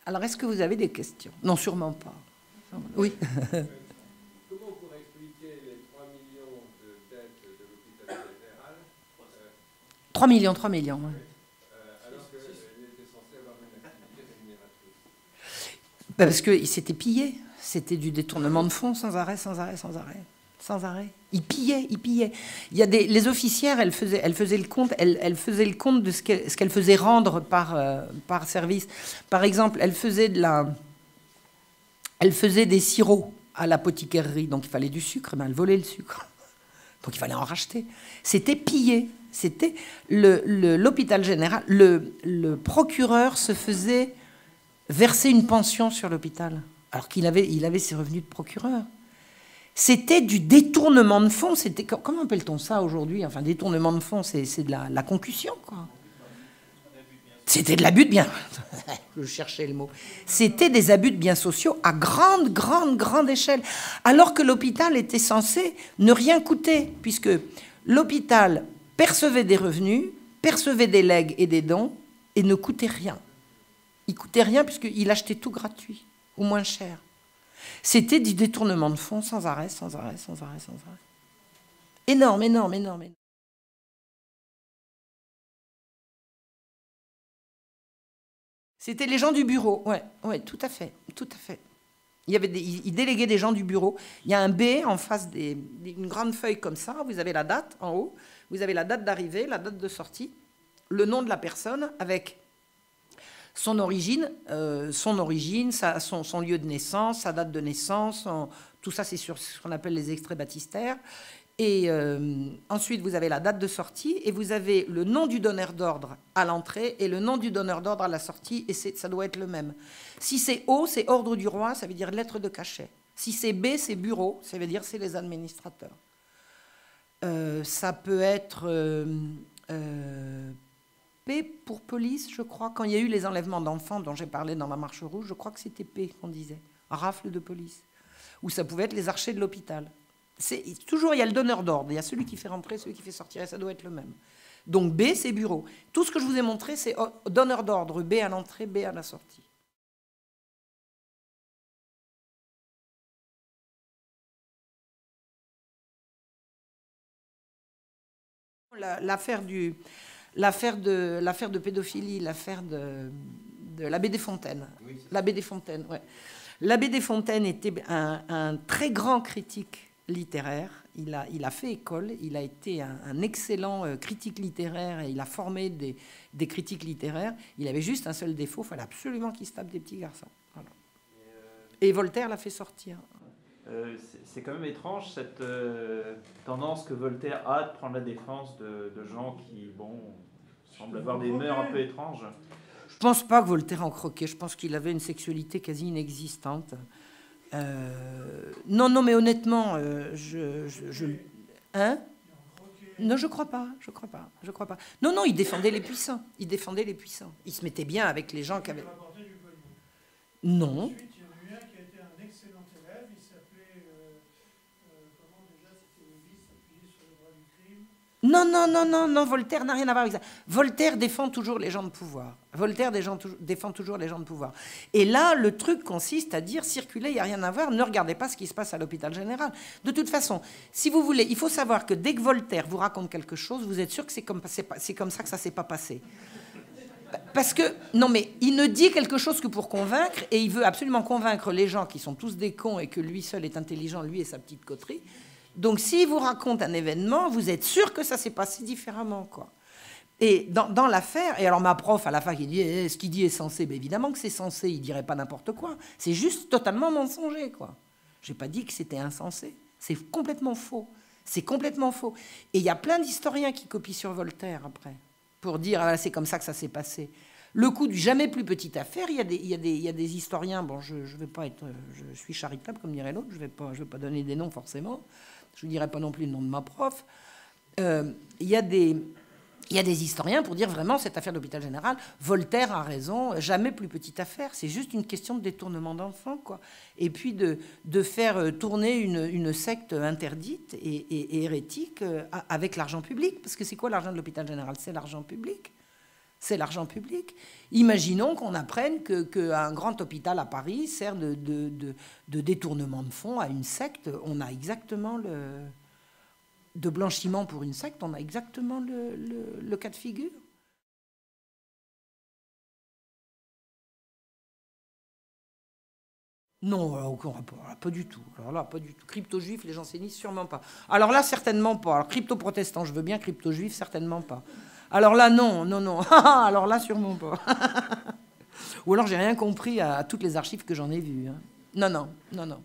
Alors, est-ce que vous avez des questions? Non, sûrement pas. Oui. Comment on pourrait expliquer les 3 millions de dettes de l'hôpital général 3 millions, 3 millions. Ouais. Alors qu'il était censé avoir une activité rémunératrice? Parce que c'était pillé. C'était du détournement de fonds sans arrêt, sans arrêt, sans arrêt. Sans arrêt. Ils pillaient, ils pillaient. Il y a les officières, elles faisaient le compte, elles faisaient le compte de ce qu'elles faisaient rendre par service. Par exemple, elles faisaient des sirops à l'apothicairerie, donc il fallait du sucre, mais elles volaient le sucre. Donc il fallait en racheter. C'était pillé. C'était l'hôpital général. Le procureur se faisait verser une pension sur l'hôpital, alors qu'il avait ses revenus de procureur. C'était du détournement de fonds. C'était, comment appelle-t-on ça aujourd'hui? Enfin, détournement de fonds, c'est de la concussion, quoi. C'était de l'abus de biens. Je cherchais le mot. C'était des abus de biens sociaux à grande, grande, grande échelle. Alors que l'hôpital était censé ne rien coûter, puisque l'hôpital percevait des revenus, percevait des legs et des dons, et ne coûtait rien. Il coûtait rien puisqu'il achetait tout gratuit, ou moins cher. C'était du détournement de fonds sans arrêt, sans arrêt, sans arrêt, sans arrêt. Énorme, énorme, énorme, énorme. C'était les gens du bureau, ouais, ouais, tout à fait, tout à fait. Ils déléguaient des gens du bureau. Il y a un B en face d'une grande feuille comme ça. Vous avez la date en haut, vous avez la date d'arrivée, la date de sortie, le nom de la personne avec son origine, son lieu de naissance, sa date de naissance. Tout ça, c'est sur ce qu'on appelle les extraits baptistères. Et ensuite, vous avez la date de sortie et vous avez le nom du donneur d'ordre à l'entrée et le nom du donneur d'ordre à la sortie, et ça doit être le même. Si c'est O, c'est ordre du roi, ça veut dire lettre de cachet. Si c'est B, c'est bureau, ça veut dire c'est les administrateurs. Ça peut être P pour police, je crois. Quand il y a eu les enlèvements d'enfants dont j'ai parlé dans la marche rouge, je crois que c'était P qu'on disait, rafle de police. Ou ça pouvait être les archers de l'hôpital. Toujours, il y a le donneur d'ordre, il y a celui qui fait rentrer, celui qui fait sortir, et ça doit être le même. Donc B, c'est bureau. Tout ce que je vous ai montré, c'est donneur d'ordre, B à l'entrée, B à la sortie. L'affaire de pédophilie, l'affaire de l'abbé Desfontaines. Oui, l'abbé Desfontaines, ouais. L'abbé Desfontaines était un très grand critique littéraire. Il a fait école, il a été un excellent critique littéraire et il a formé des critiques littéraires. Il avait juste un seul défaut, il fallait absolument qu'il se tape des petits garçons. Voilà. Et Voltaire l'a fait sortir. C'est quand même étrange cette tendance que Voltaire a de prendre la défense de gens qui, semblent avoir des mœurs un peu étranges. Je ne pense pas que Voltaire en croquait. Je pense qu'il avait une sexualité quasi inexistante. Non, mais honnêtement, hein? Non, je crois pas. Non, il défendait les puissants. Il se mettait bien avec les gens qui avaient... Non. Non, Voltaire n'a rien à voir avec ça. Voltaire défend toujours les gens de pouvoir. Défend toujours les gens de pouvoir. Et là, le truc consiste à dire, circuler, il n'y a rien à voir, ne regardez pas ce qui se passe à l'hôpital général. De toute façon, si vous voulez, il faut savoir que dès que Voltaire vous raconte quelque chose, vous êtes sûr que c'est comme ça que ça ne s'est pas passé. Parce que, non mais, il ne dit quelque chose que pour convaincre, et il veut absolument convaincre les gens qui sont tous des cons et que lui seul est intelligent, lui et sa petite coterie. Donc, s'il vous raconte un événement, vous êtes sûr que ça s'est passé différemment, quoi. Et dans l'affaire, et alors ma prof à la fac, il dit ce qu'il dit est censé. Ben évidemment que c'est censé, il dirait pas n'importe quoi. C'est juste totalement mensonger, quoi. J'ai pas dit que c'était insensé. C'est complètement faux. C'est complètement faux. Et il y a plein d'historiens qui copient sur Voltaire après, pour dire c'est comme ça que ça s'est passé. Le coup du jamais plus petite affaire, il y a des historiens. Bon, je vais pas être, je suis charitable comme dirait l'autre. Je vais pas donner des noms forcément. Je ne dirai pas non plus le nom de ma prof. Il y a des historiens pour dire vraiment cette affaire d'hôpital général, Voltaire a raison, jamais plus petite affaire. C'est juste une question de détournement d'enfants, quoi. Et puis de faire tourner une secte interdite et hérétique avec l'argent public. Parce que c'est quoi l'argent de l'hôpital général? C'est l'argent public. C'est l'argent public. Imaginons qu'on apprenne qu'un grand hôpital à Paris sert de détournement de fonds à une secte. On a exactement de blanchiment pour une secte, on a exactement le cas de figure. Non, aucun rapport, pas du tout. Alors là, pas du tout. Crypto-juif, les jansénistes, sûrement pas. Alors là, certainement pas. Alors crypto-protestant, je veux bien, crypto-juif, certainement pas. Alors là, non, non, non. Alors là, sûrement pas. Ou alors, j'ai rien compris à toutes les archives que j'en ai vues. Hein. Non, non, non, non.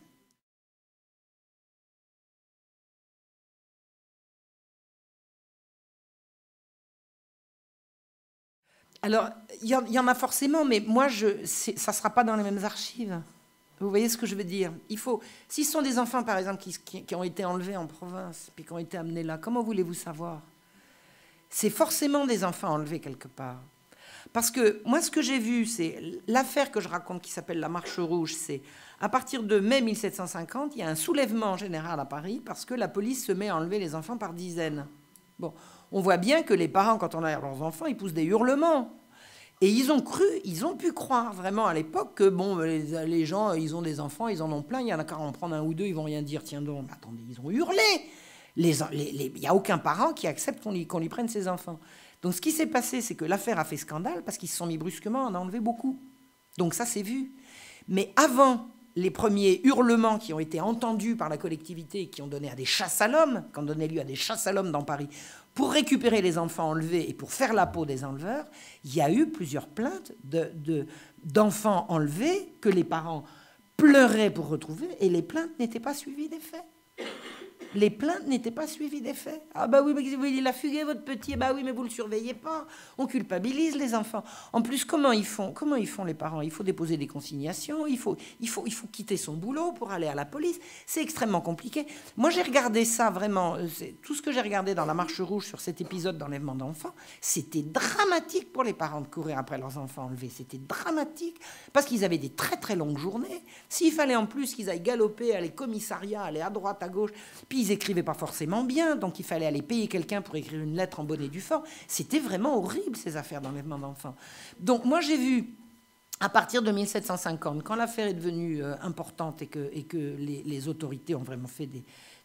Alors, il y en a forcément, mais moi, ça ne sera pas dans les mêmes archives. Vous voyez ce que je veux dire? Il faut, si ce sont des enfants, par exemple, qui ont été enlevés en province, puis qui ont été amenés là, comment voulez-vous savoir? C'est forcément des enfants enlevés quelque part. Parce que moi, ce que j'ai vu, c'est l'affaire que je raconte qui s'appelle la Marche Rouge, c'est à partir de mai 1750, il y a un soulèvement général à Paris parce que la police se met à enlever les enfants par dizaines. Bon, on voit bien que les parents, quand on enlève leurs enfants, ils poussent des hurlements. Et ils ont pu croire vraiment à l'époque que bon, les gens, ils ont des enfants, ils en ont plein, il y en a qu'à en prendre un ou deux, ils vont rien dire. Tiens donc, attendez, ils ont hurlé. Il n'y a aucun parent qui accepte qu'on lui prenne ses enfants. Donc ce qui s'est passé, c'est que l'affaire a fait scandale parce qu'ils se sont mis brusquement à en enlever beaucoup. Donc ça, c'est vu. Mais avant les premiers hurlements qui ont été entendus par la collectivité et qui ont donné à des chasses à l'homme, qui ont donné lieu à des chasses à l'homme dans Paris, pour récupérer les enfants enlevés et pour faire la peau des enleveurs, il y a eu plusieurs plaintes d'enfants enlevés que les parents pleuraient pour retrouver et les plaintes n'étaient pas suivies des faits. Les plaintes n'étaient pas suivies des faits. Ah bah oui, mais il a fugué votre petit. Bah oui, mais vous le surveillez pas. On culpabilise les enfants. En plus, comment ils font les parents? Il faut déposer des consignations. Il faut quitter son boulot pour aller à la police. C'est extrêmement compliqué. Moi, j'ai regardé ça vraiment. Tout ce que j'ai regardé dans la Marche Rouge sur cet épisode d'enlèvement d'enfants, c'était dramatique pour les parents de courir après leurs enfants enlevés. C'était dramatique parce qu'ils avaient des très très longues journées. S'il fallait en plus qu'ils aillent galoper, aller au commissariat, aller à droite, à gauche, puis ils écrivaient pas forcément bien, donc il fallait aller payer quelqu'un pour écrire une lettre en bonne et due forme. C'était vraiment horrible, ces affaires d'enlèvement d'enfants. Donc moi, j'ai vu, à partir de 1750, quand l'affaire est devenue importante et que les autorités ont vraiment fait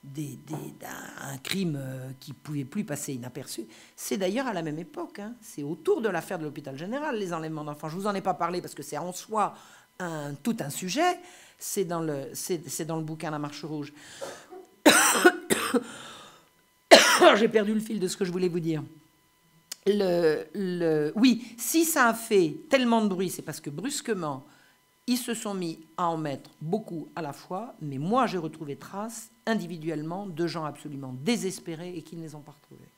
un crime qui ne pouvait plus passer inaperçu, c'est d'ailleurs à la même époque, hein, c'est autour de l'affaire de l'hôpital général, les enlèvements d'enfants. Je ne vous en ai pas parlé parce que c'est en soi tout un sujet, c'est dans le bouquin La Marche Rouge. J'ai perdu le fil de ce que je voulais vous dire. Oui, si ça a fait tellement de bruit, c'est parce que brusquement, ils se sont mis à en mettre beaucoup à la fois, mais moi, j'ai retrouvé trace individuellement de gens absolument désespérés et qui ne les ont pas retrouvés.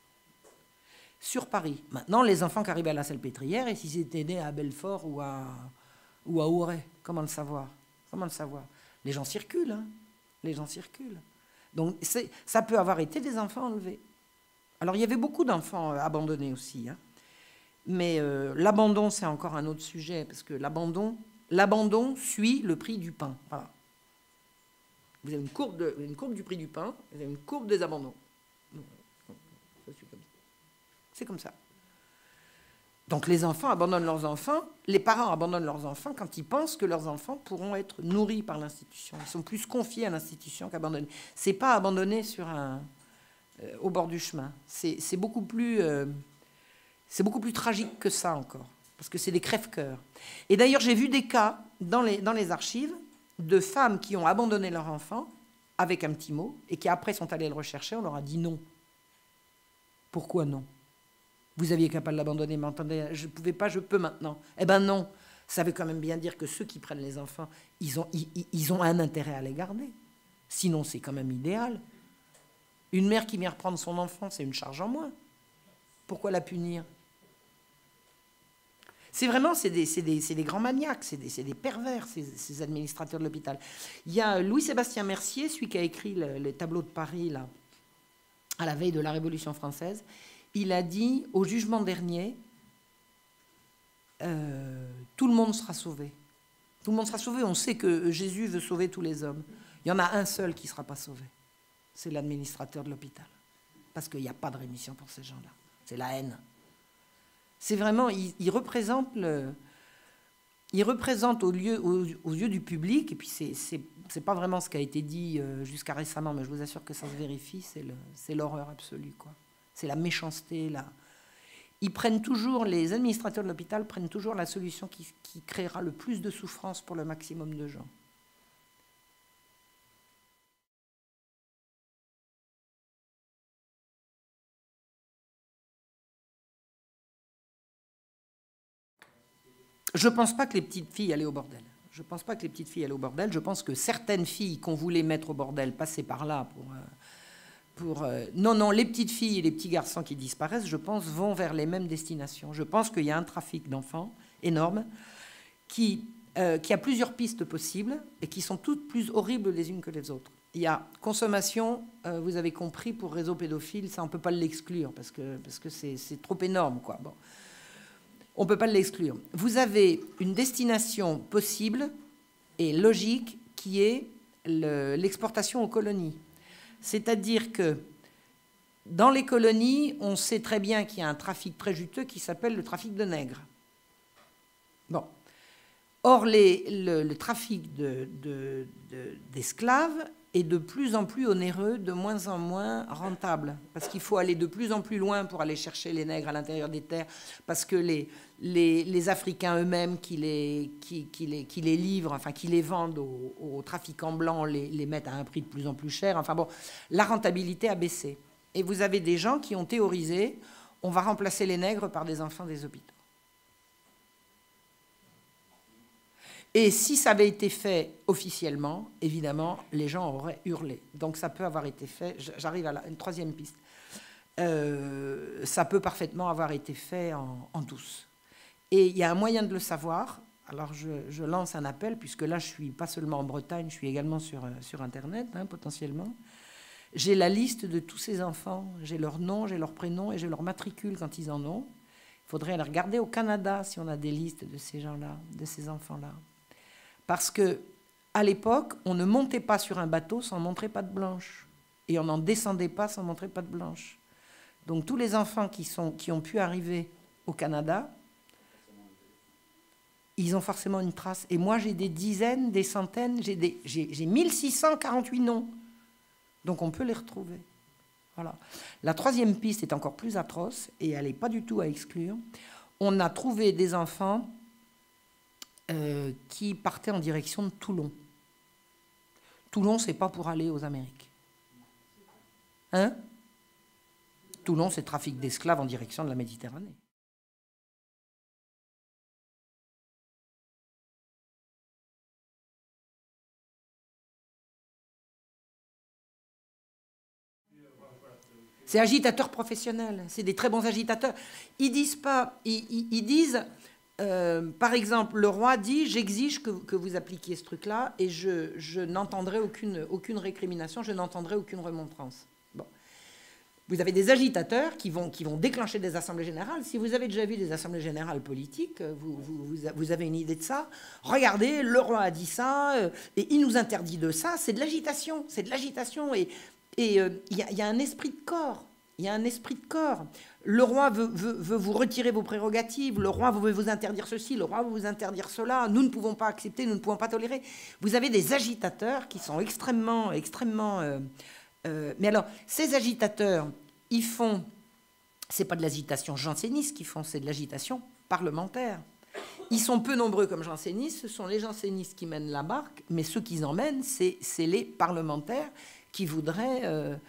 Sur Paris. Maintenant, les enfants qui arrivaient à la Salpêtrière, et s'ils étaient nés à Belfort ou à Auray, comment le savoir? Comment le savoir? Les gens circulent, hein. Les gens circulent. Donc, ça peut avoir été des enfants enlevés. Alors, il y avait beaucoup d'enfants abandonnés aussi. Hein. Mais l'abandon, c'est encore un autre sujet, parce que l'abandon suit le prix du pain. Voilà. Vous avez une courbe du prix du pain, vous avez une courbe des abandons. C'est comme ça. Donc, les enfants abandonnent leurs enfants, les parents abandonnent leurs enfants quand ils pensent que leurs enfants pourront être nourris par l'institution. Ils sont plus confiés à l'institution qu'abandonnés. Ce n'est pas abandonné au bord du chemin. C'est beaucoup plus tragique que ça encore, parce que c'est des crève-cœurs. Et d'ailleurs, j'ai vu des cas dans les archives de femmes qui ont abandonné leur enfant avec un petit mot et qui après sont allées le rechercher, on leur a dit non. Pourquoi non? Vous aviez qu'à pas l'abandonner, mais entendez, je ne pouvais pas, je peux maintenant. Eh ben non, ça veut quand même bien dire que ceux qui prennent les enfants, ils ont un intérêt à les garder. Sinon, c'est quand même idéal. Une mère qui vient reprendre son enfant, c'est une charge en moins. Pourquoi la punir? C'est vraiment, c'est des grands maniaques, c'est des pervers, ces administrateurs de l'hôpital. Il y a Louis-Sébastien Mercier, celui qui a écrit les tableaux de Paris, là, à la veille de la Révolution française. Il a dit, au jugement dernier, tout le monde sera sauvé. Tout le monde sera sauvé. On sait que Jésus veut sauver tous les hommes. Il y en a un seul qui ne sera pas sauvé. C'est l'administrateur de l'hôpital. Parce qu'il n'y a pas de rémission pour ces gens-là. C'est la haine. C'est vraiment, il représente aux yeux du public, et puis c'est pas vraiment ce qui a été dit jusqu'à récemment, mais je vous assure que ça se vérifie, c'est l'horreur absolue, quoi. C'est la méchanceté, les administrateurs de l'hôpital prennent toujours la solution qui créera le plus de souffrance pour le maximum de gens. Je ne pense pas que les petites filles allaient au bordel. Je ne pense pas que les petites filles allaient au bordel. Je pense que certaines filles qu'on voulait mettre au bordel passaient par là Non, les petites filles et les petits garçons qui disparaissent, je pense, vont vers les mêmes destinations. Je pense qu'il y a un trafic d'enfants énorme qui a plusieurs pistes possibles et qui sont toutes plus horribles les unes que les autres. Il y a consommation, vous avez compris, pour réseau pédophile, ça on ne peut pas l'exclure parce que c'est trop énorme, quoi. Bon. On ne peut pas l'exclure. Vous avez une destination possible et logique qui est l'exportation aux colonies. C'est-à-dire que dans les colonies, on sait très bien qu'il y a un trafic très juteux qui s'appelle le trafic de nègres. Bon. Or, le trafic d'esclaves est de plus en plus onéreux, de moins en moins rentable. Parce qu'il faut aller de plus en plus loin pour aller chercher les nègres à l'intérieur des terres, parce que les Africains eux-mêmes qui les livrent, enfin qui les vendent aux trafiquants blancs, les mettent à un prix de plus en plus cher. Enfin bon, la rentabilité a baissé. Et vous avez des gens qui ont théorisé, on va remplacer les nègres par des enfants des hôpitaux. Et si ça avait été fait officiellement, évidemment, les gens auraient hurlé. Donc ça peut avoir été fait, j'arrive à une troisième piste, ça peut parfaitement avoir été fait en douce. Et il y a un moyen de le savoir. Alors je lance un appel, puisque là je suis pas seulement en Bretagne, je suis également sur Internet, potentiellement. J'ai la liste de tous ces enfants, j'ai leur nom, j'ai leur prénom et j'ai leur matricule quand ils en ont. Il faudrait aller regarder au Canada si on a des listes de ces gens-là, de ces enfants-là. Parce qu'à l'époque, on ne montait pas sur un bateau sans montrer patte blanche. Et on n'en descendait pas sans montrer patte blanche. Donc tous les enfants qui ont pu arriver au Canada, ils ont forcément une trace. Et moi, j'ai des dizaines, des centaines, j'ai 1648 noms. Donc on peut les retrouver. Voilà. La troisième piste est encore plus atroce, et elle n'est pas du tout à exclure. On a trouvé des enfants qui partaient en direction de Toulon. Toulon, c'est pas pour aller aux Amériques. Hein? Toulon, c'est trafic d'esclaves en direction de la Méditerranée. C'est agitateurs professionnels, c'est des très bons agitateurs. Ils disent pas, ils disent... par exemple, le roi dit « j'exige que vous appliquiez ce truc-là et je n'entendrai aucune récrimination, je n'entendrai aucune remontrance. » Bon. Vous avez des agitateurs qui vont déclencher des assemblées générales. Si vous avez déjà vu des assemblées générales politiques, vous avez une idée de ça. Regardez, le roi a dit ça et il nous interdit de ça. C'est de l'agitation, et il y a un esprit de corps. Il y a un esprit de corps. Le roi veut vous retirer vos prérogatives. Le roi veut vous interdire ceci. Le roi veut vous interdire cela. Nous ne pouvons pas accepter, nous ne pouvons pas tolérer. Vous avez des agitateurs qui sont extrêmement... mais alors, ces agitateurs, ils font... C'est pas de l'agitation janséniste qu'ils font, c'est de l'agitation parlementaire. Ils sont peu nombreux comme jansénistes. Ce sont les jansénistes qui mènent la barque, mais ceux qu'ils emmènent, c'est les parlementaires qui voudraient...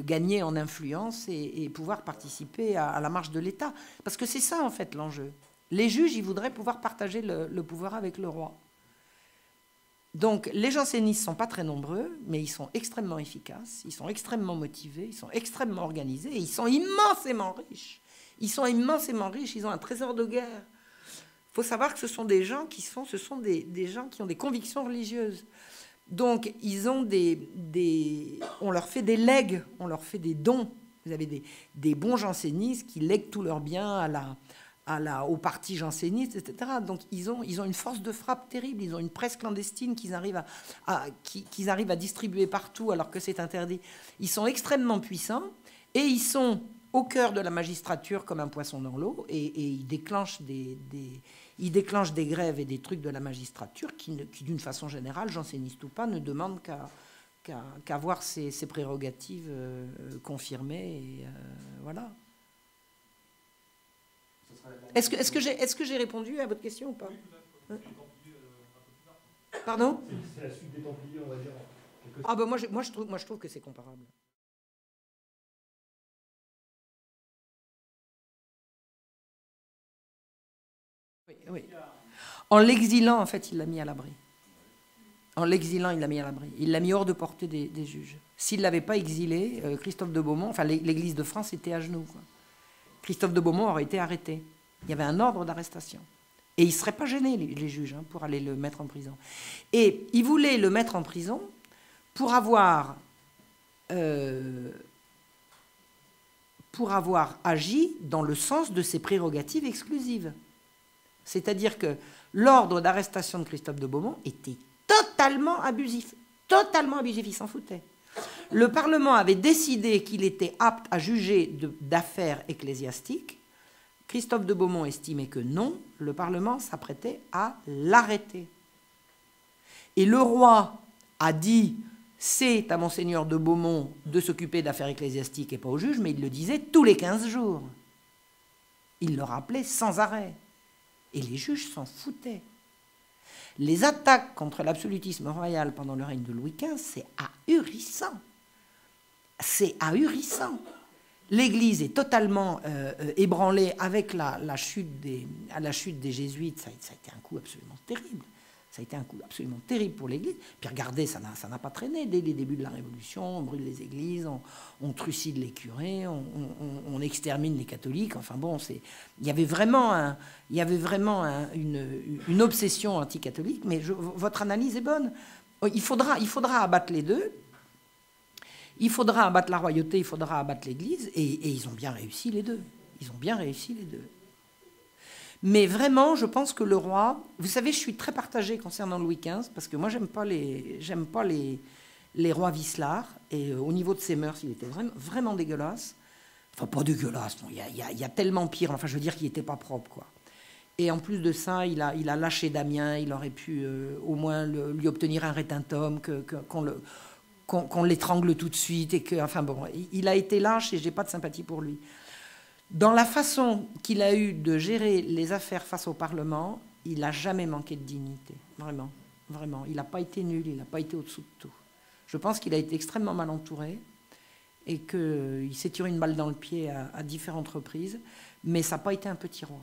gagner en influence et pouvoir participer à la marche de l'État. Parce que c'est ça, en fait, l'enjeu. Les juges, ils voudraient pouvoir partager le pouvoir avec le roi. Donc, les jansénistes ne sont pas très nombreux, mais ils sont extrêmement efficaces, ils sont extrêmement motivés, ils sont extrêmement organisés, et ils sont immensément riches. Ils sont immensément riches, ils ont un trésor de guerre. Il faut savoir que ce sont des gens qui ont des convictions religieuses. Donc, ils ont on leur fait des legs, on leur fait des dons. Vous avez des bons jansénistes qui lèguent tous leurs biens au parti janséniste, etc. Donc, ils ont une force de frappe terrible. Ils ont une presse clandestine qu'ils arrivent à distribuer partout alors que c'est interdit. Ils sont extrêmement puissants et ils sont au cœur de la magistrature comme un poisson dans l'eau, et il déclenche il déclenche des grèves et des trucs de la magistrature qui d'une façon générale, janséniste ou pas, ne demandent qu'à voir ses prérogatives confirmées. Et, voilà. Est-ce que j'ai répondu à votre question ou pas? Pardon? C'est la suite des Templiers, on va dire. Ah ben moi je trouve que c'est comparable. Oui, oui. En l'exilant, en fait, il l'a mis à l'abri. En l'exilant, il l'a mis à l'abri. Il l'a mis hors de portée des juges. S'il ne l'avait pas exilé, Christophe de Beaumont, enfin l'Église de France était à genoux, quoi. Christophe de Beaumont aurait été arrêté. Il y avait un ordre d'arrestation. Et ils ne seraient pas gênés, les juges, hein, pour aller le mettre en prison. Et ils voulaient le mettre en prison pour avoir agi dans le sens de ses prérogatives exclusives. C'est-à-dire que l'ordre d'arrestation de Christophe de Beaumont était totalement abusif. Totalement abusif, il s'en foutait. Le Parlement avait décidé qu'il était apte à juger d'affaires ecclésiastiques. Christophe de Beaumont estimait que non, le Parlement s'apprêtait à l'arrêter. Et le roi a dit, c'est à Monseigneur de Beaumont de s'occuper d'affaires ecclésiastiques et pas au juge, mais il le disait tous les 15 jours. Il le rappelait sans arrêt. Et les juges s'en foutaient. Les attaques contre l'absolutisme royal pendant le règne de Louis XV, c'est ahurissant. C'est ahurissant. L'Église est totalement ébranlée avec la chute des jésuites. Ça a été un coup absolument terrible. Ça a été un coup absolument terrible pour l'Église. Puis regardez, ça n'a pas traîné. Dès les débuts de la Révolution, on brûle les églises, on trucide les curés, on extermine les catholiques. Enfin bon, il y avait vraiment une obsession anticatholique. Mais votre analyse est bonne. Il faudra abattre les deux. Il faudra abattre la royauté, il faudra abattre l'Église. Et ils ont bien réussi les deux. Ils ont bien réussi les deux. Mais vraiment, je pense que le roi... Vous savez, je suis très partagée concernant Louis XV, parce que moi, j'aime pas les rois vicelards. Et au niveau de ses mœurs, il était vraiment dégueulasse. Enfin, pas dégueulasse, non, il y a tellement pire. Enfin, je veux dire qu'il n'était pas propre, quoi. Et en plus de ça, il a lâché Damien. Il aurait pu au moins lui obtenir un rétintum, qu'on l'étrangle tout de suite. Et que, enfin bon, il a été lâche et j'ai pas de sympathie pour lui. Dans la façon qu'il a eu de gérer les affaires face au Parlement, il n'a jamais manqué de dignité. Vraiment, vraiment. Il n'a pas été nul, il n'a pas été au-dessous de tout. Je pense qu'il a été extrêmement mal entouré et qu'il s'est tiré une balle dans le pied à différentes reprises, mais ça n'a pas été un petit roi.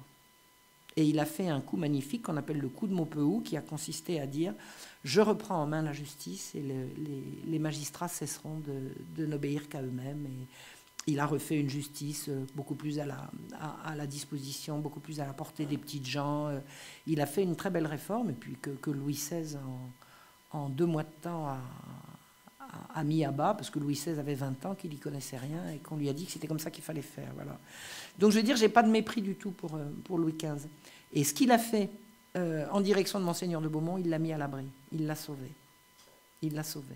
Et il a fait un coup magnifique qu'on appelle le coup de Maupeou, qui a consisté à dire « Je reprends en main la justice et les magistrats cesseront de n'obéir qu'à eux-mêmes ». Il a refait une justice beaucoup plus à la disposition, beaucoup plus à la portée des petites gens. Il a fait une très belle réforme, et puis que Louis XVI, en 2 mois de temps, a mis à bas, parce que Louis XVI avait 20 ans, qu'il n'y connaissait rien, et qu'on lui a dit que c'était comme ça qu'il fallait faire. Voilà. Donc je veux dire, je n'ai pas de mépris du tout pour Louis XV. Et ce qu'il a fait en direction de Monseigneur de Beaumont, il l'a mis à l'abri. Il l'a sauvé. Il l'a sauvé.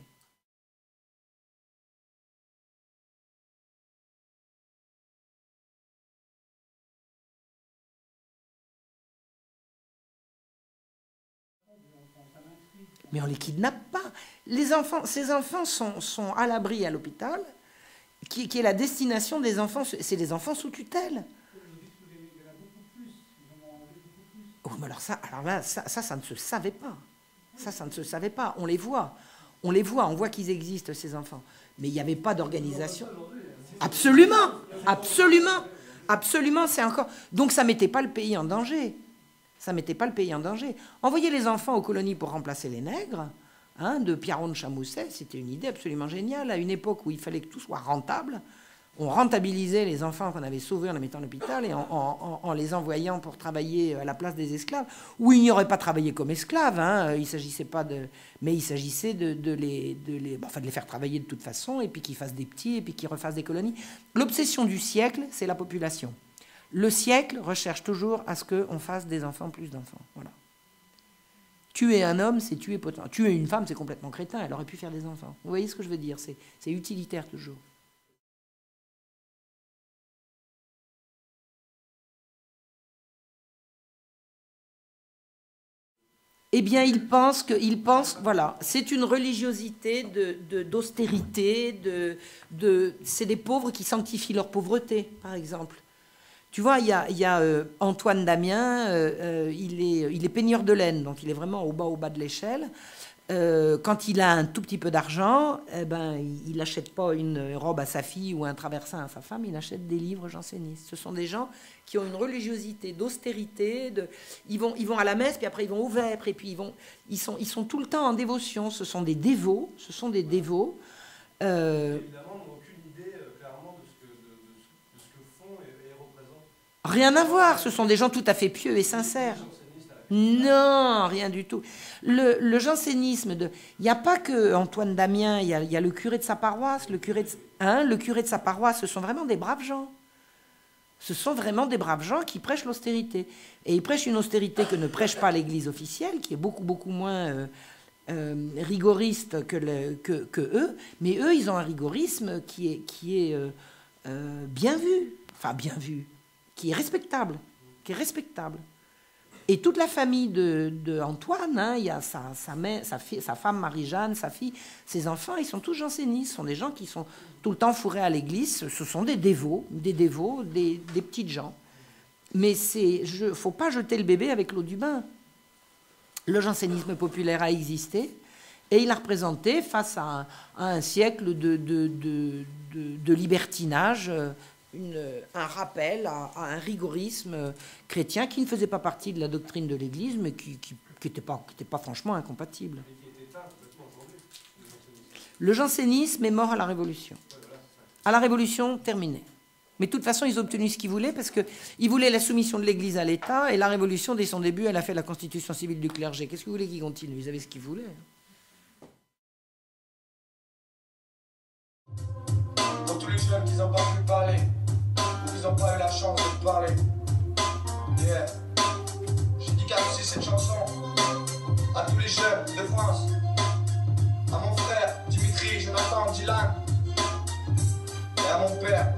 Mais on ne les kidnappe pas. Ces enfants sont à l'abri à l'hôpital, qui est la destination des enfants. C'est des enfants sous tutelle. Oh, mais alors ça ne se savait pas. Ça ne se savait pas. On les voit. On voit qu'ils existent, ces enfants. Mais il n'y avait pas d'organisation. Absolument, absolument, absolument, c'est encore... Donc ça ne mettait pas le pays en danger. Ça ne mettait pas le pays en danger. Envoyer les enfants aux colonies pour remplacer les nègres, hein, de Piaron de Chamousset, c'était une idée absolument géniale. À une époque où il fallait que tout soit rentable, on rentabilisait les enfants qu'on avait sauvés en les mettant à l'hôpital et en les envoyant pour travailler à la place des esclaves, où ils n'y auraient pas travaillé comme esclaves. Hein, il s'agissait pas de... Mais il s'agissait de les faire travailler de toute façon, et puis qu'ils fassent des petits, et puis qu'ils refassent des colonies. L'obsession du siècle, c'est la population. Le siècle recherche toujours à ce qu'on fasse des enfants plus d'enfants. Voilà. Tuer un homme, c'est tuer potentiellement. Tuer une femme, c'est complètement crétin. Elle aurait pu faire des enfants. Vous voyez ce que je veux dire? C'est utilitaire toujours. Eh bien, ils pensent, voilà, c'est une religiosité d'austérité, c'est des pauvres qui sanctifient leur pauvreté, par exemple. Tu vois, il y a Antoine Damien, il est peigneur de laine, donc il est vraiment au bas de l'échelle. Quand il a un tout petit peu d'argent, eh ben, il n'achète pas une robe à sa fille ou un traversin à sa femme, il achète des livres jansénistes. Ce sont des gens qui ont une religiosité d'austérité, ils vont à la messe, puis après ils vont au vêpres, et puis ils sont tout le temps en dévotion. Ce sont des dévots, Évidemment, on n'a aucune idée clairement de ce que font et représentent. Rien à voir, ce sont des gens tout à fait pieux et sincères. Non, rien du tout. Le jansénisme, il n'y a pas que Antoine Damien, il y a le curé de sa paroisse, le curé de sa paroisse, ce sont vraiment des braves gens. Ce sont vraiment des braves gens qui prêchent l'austérité. Et ils prêchent une austérité que ne prêche pas l'Église officielle, qui est beaucoup, beaucoup moins rigoriste que eux. Mais eux, ils ont un rigorisme qui est bien vu, enfin bien vu, qui est respectable, Et toute la famille de Antoine, hein, il y a sa femme Marie-Jeanne, sa fille, ses enfants, ils sont tous jansénistes. Ce sont des gens qui sont tout le temps fourrés à l'église. Ce sont des dévots, des petites gens. Mais il ne faut pas jeter le bébé avec l'eau du bain. Le jansénisme populaire a existé et il a représenté, face à un siècle de libertinage, un rappel à un rigorisme chrétien qui ne faisait pas partie de la doctrine de l'Église, mais qui n'était pas franchement incompatible. Le jansénisme est mort à la Révolution. À la Révolution, terminé. Mais de toute façon, ils ont obtenu ce qu'ils voulaient, parce qu'ils voulaient la soumission de l'Église à l'État, et la Révolution, dès son début, elle a fait la constitution civile du clergé. Qu'est-ce que vous voulez qu'ils continuent? Ils avaient ce qu'ils voulaient. Pour tous les jeunes qui n'ont pas pu parler, ou qui n'ont pas eu la chance de parler. Yeah. Je dédicace aussi cette chanson à tous les jeunes de France, à mon frère Dimitri, Jonathan, Dylan, et à mon père.